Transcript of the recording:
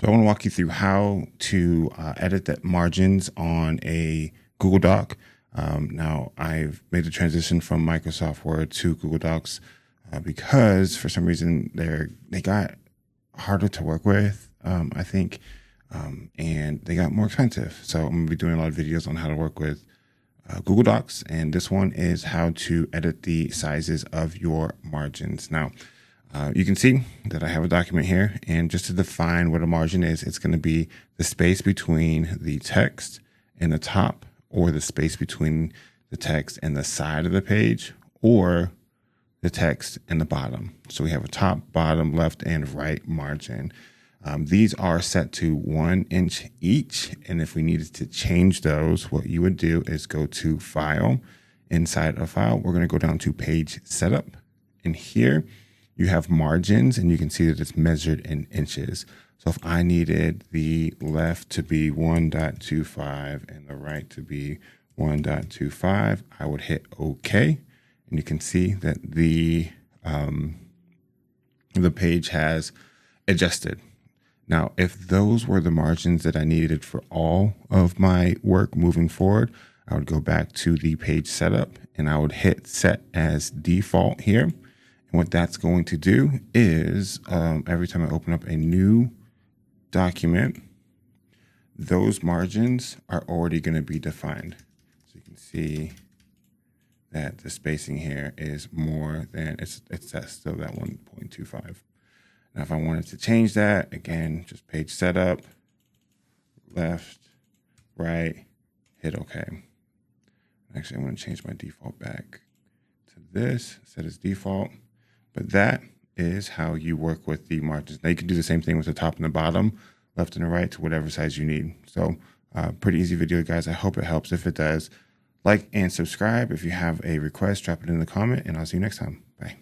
So I want to walk you through how to edit the margins on a Google Doc. Now I've made the transition from Microsoft Word to Google Docs because for some reason they got harder to work with, I think, and they got more expensive. So I'm gonna be doing a lot of videos on how to work with Google Docs, and this one is how to edit the sizes of your margins. Now, you can see that I have a document here, and just to define what a margin is, it's going to be the space between the text and the top, or the space between the text and the side of the page, or the text and the bottom. So we have a top, bottom, left, and right margin. These are set to 1 inch each. And if we needed to change those, what you would do is go to File. Inside of File, we're going to go down to Page Setup. And here you have margins, and you can see that it's measured in inches. So if I needed the left to be 1.25 and the right to be 1.25, I would hit OK. And you can see that the page has adjusted. Now, if those were the margins that I needed for all of my work moving forward, I would go back to the page setup and I would hit set as default here. And what that's going to do is every time I open up a new document, those margins are already going to be defined. So you can see that the spacing here is more than it's still that 1.25. Now, if I wanted to change that, again, just page setup, left, right, hit OK. Actually, I'm going to change my default back to this, set as default. But that is how you work with the margins. Now, you can do the same thing with the top and the bottom, left and the right, to whatever size you need. So pretty easy video, guys. I hope it helps. If it does, like and subscribe. If you have a request, drop it in the comment, and I'll see you next time. Bye.